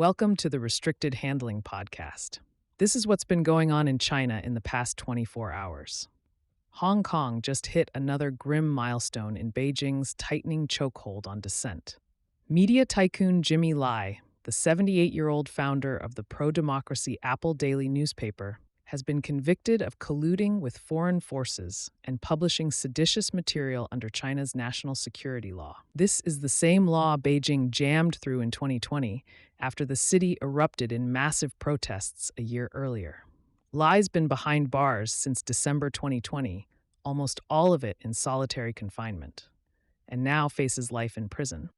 Welcome to the Restricted Handling Podcast. This is what's been going on in China in the past 24 hours. Hong Kong just hit another grim milestone in Beijing's tightening chokehold on dissent. Media tycoon Jimmy Lai, the 78-year-old founder of the pro-democracy Apple Daily newspaper, has been convicted of colluding with foreign forces and publishing seditious material under China's national security law. This is the same law Beijing jammed through in 2020 after the city erupted in massive protests a year earlier. Lai's been behind bars since December 2020, almost all of it in solitary confinement, and now faces life in prison.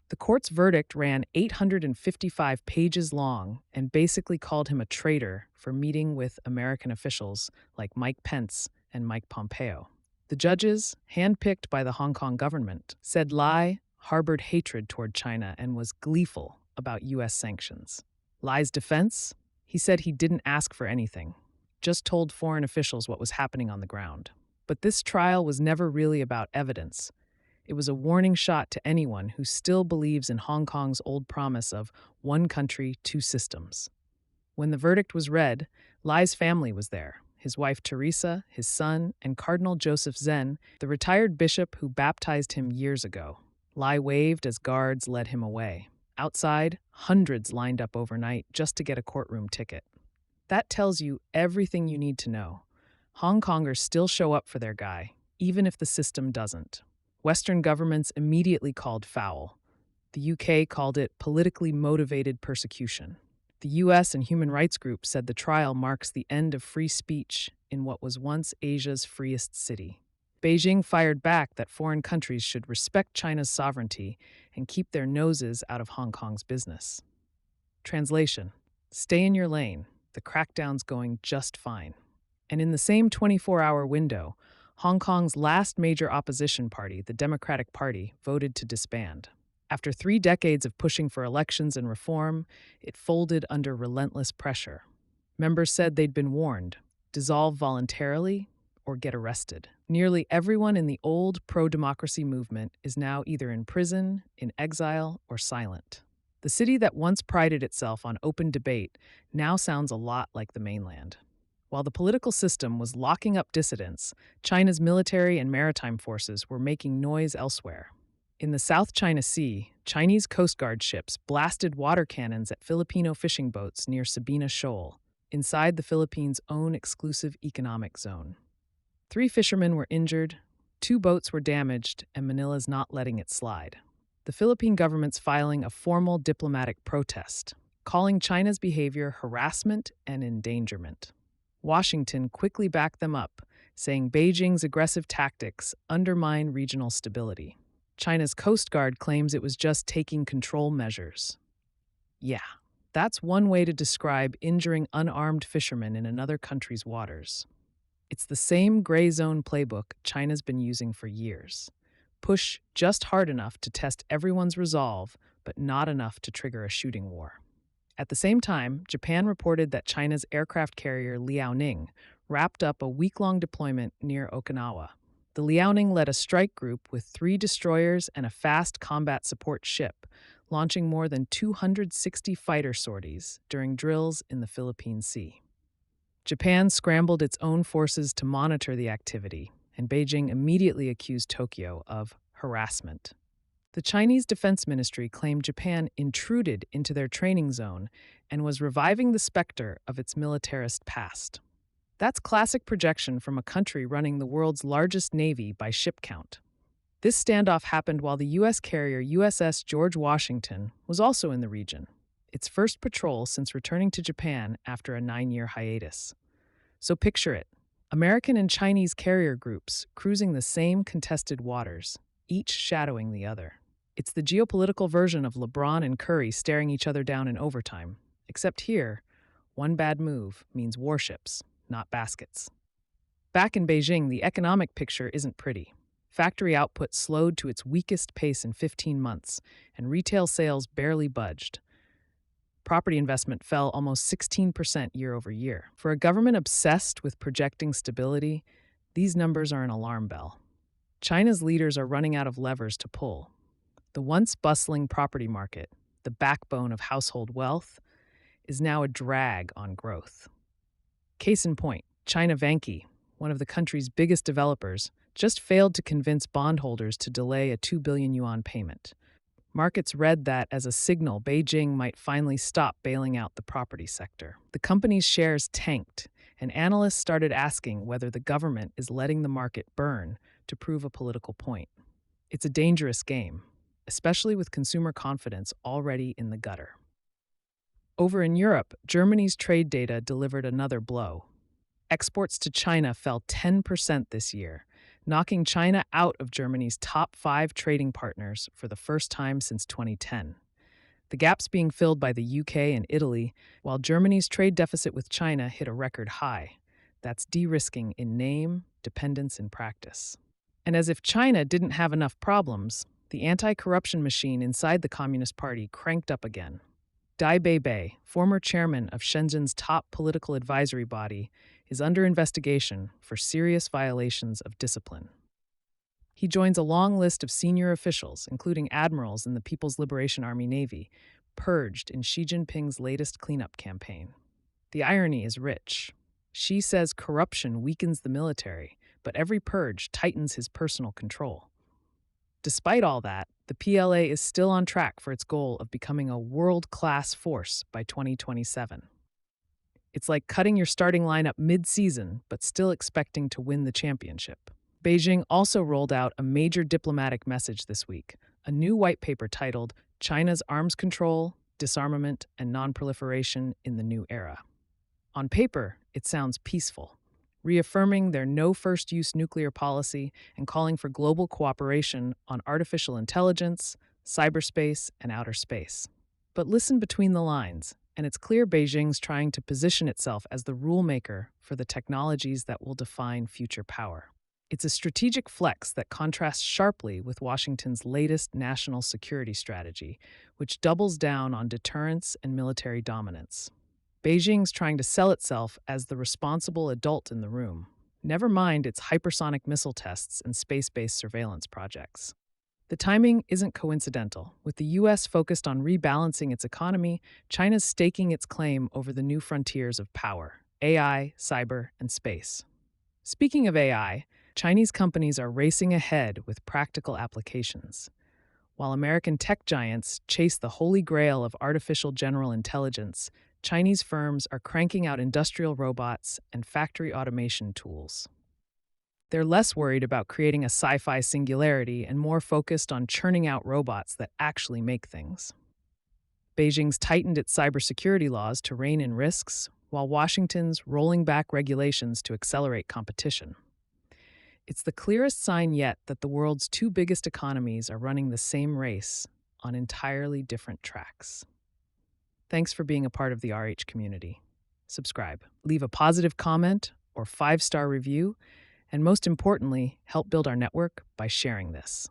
The court's verdict ran 855 pages long and basically called him a traitor for meeting with American officials like Mike Pence and Mike Pompeo. The judges, handpicked by the Hong Kong government, said Lai harbored hatred toward China and was gleeful about U.S. sanctions. Lai's defense? He said he didn't ask for anything, just told foreign officials what was happening on the ground. But this trial was never really about evidence. It was a warning shot to anyone who still believes in Hong Kong's old promise of one country, two systems. When the verdict was read, Lai's family was there. His wife Teresa, his son, and Cardinal Joseph Zen, the retired bishop who baptized him years ago. Lai waved as guards led him away. Outside, hundreds lined up overnight just to get a courtroom ticket. That tells you everything you need to know. Hong Kongers still show up for their guy, even if the system doesn't. Western governments immediately called foul. The UK called it politically motivated persecution. The US and human rights groups said the trial marks the end of free speech in what was once Asia's freest city. Beijing fired back that foreign countries should respect China's sovereignty and keep their noses out of Hong Kong's business. Translation: stay in your lane. The crackdown's going just fine. And in the same 24-hour window, Hong Kong's last major opposition party, the Democratic Party, voted to disband. After 3 decades of pushing for elections and reform, it folded under relentless pressure. Members said they'd been warned: dissolve voluntarily or get arrested. Nearly everyone in the old pro-democracy movement is now either in prison, in exile, or silent. The city that once prided itself on open debate now sounds a lot like the mainland. While the political system was locking up dissidents, China's military and maritime forces were making noise elsewhere. In the South China Sea, Chinese Coast Guard ships blasted water cannons at Filipino fishing boats near Sabina Shoal, inside the Philippines' own exclusive economic zone. 3 fishermen were injured, 2 boats were damaged, and Manila's not letting it slide. The Philippine government's filing a formal diplomatic protest, calling China's behavior harassment and endangerment. Washington quickly backed them up, saying Beijing's aggressive tactics undermine regional stability. China's Coast Guard claims it was just taking control measures. Yeah, that's one way to describe injuring unarmed fishermen in another country's waters. It's the same gray zone playbook China's been using for years. Push just hard enough to test everyone's resolve, but not enough to trigger a shooting war. At the same time, Japan reported that China's aircraft carrier Liaoning wrapped up a week-long deployment near Okinawa. The Liaoning led a strike group with 3 destroyers and a fast combat support ship, launching more than 260 fighter sorties during drills in the Philippine Sea. Japan scrambled its own forces to monitor the activity, and Beijing immediately accused Tokyo of harassment. The Chinese Defense Ministry claimed Japan intruded into their training zone and was reviving the specter of its militarist past. That's classic projection from a country running the world's largest navy by ship count. This standoff happened while the U.S. carrier USS George Washington was also in the region, its first patrol since returning to Japan after a 9-year hiatus. So picture it: American and Chinese carrier groups cruising the same contested waters, each shadowing the other. It's the geopolitical version of LeBron and Curry staring each other down in overtime, except here, one bad move means warships, not baskets. Back in Beijing, the economic picture isn't pretty. Factory output slowed to its weakest pace in 15 months, and retail sales barely budged. Property investment fell almost 16% year over year. For a government obsessed with projecting stability, these numbers are an alarm bell. China's leaders are running out of levers to pull. The once bustling property market, the backbone of household wealth, is now a drag on growth. Case in point, China Vanke, one of the country's biggest developers, just failed to convince bondholders to delay a 2 billion yuan payment. Markets read that as a signal Beijing might finally stop bailing out the property sector. The company's shares tanked, and analysts started asking whether the government is letting the market burn to prove a political point. It's a dangerous game, especially with consumer confidence already in the gutter. Over in Europe, Germany's trade data delivered another blow. Exports to China fell 10% this year, knocking China out of Germany's top 5 trading partners for the first time since 2010. The gap's being filled by the UK and Italy, while Germany's trade deficit with China hit a record high. That's de-risking in name, dependence in practice. And as if China didn't have enough problems, the anti-corruption machine inside the Communist Party cranked up again. Dai Beibei, former chairman of Shenzhen's top political advisory body, is under investigation for serious violations of discipline. He joins a long list of senior officials, including admirals in the People's Liberation Army Navy, purged in Xi Jinping's latest cleanup campaign. The irony is rich. Xi says corruption weakens the military, but every purge tightens his personal control. Despite all that, the PLA is still on track for its goal of becoming a world-class force by 2027. It's like cutting your starting lineup mid-season, but still expecting to win the championship. Beijing also rolled out a major diplomatic message this week, a new white paper titled China's Arms Control, Disarmament, and Non-Proliferation in the New Era. On paper, it sounds peaceful, reaffirming their no-first-use nuclear policy and calling for global cooperation on artificial intelligence, cyberspace, and outer space. But listen between the lines, and it's clear Beijing's trying to position itself as the rule-maker for the technologies that will define future power. It's a strategic flex that contrasts sharply with Washington's latest national security strategy, which doubles down on deterrence and military dominance. Beijing's trying to sell itself as the responsible adult in the room, never mind its hypersonic missile tests and space-based surveillance projects. The timing isn't coincidental. With the U.S. focused on rebalancing its economy, China's staking its claim over the new frontiers of power: AI, cyber, and space. Speaking of AI, Chinese companies are racing ahead with practical applications. While American tech giants chase the holy grail of artificial general intelligence, Chinese firms are cranking out industrial robots and factory automation tools. They're less worried about creating a sci-fi singularity and more focused on churning out robots that actually make things. Beijing's tightened its cybersecurity laws to rein in risks, while Washington's rolling back regulations to accelerate competition. It's the clearest sign yet that the world's 2 biggest economies are running the same race on entirely different tracks. Thanks for being a part of the RH community. Subscribe, leave a positive comment or 5-star review, and most importantly, help build our network by sharing this.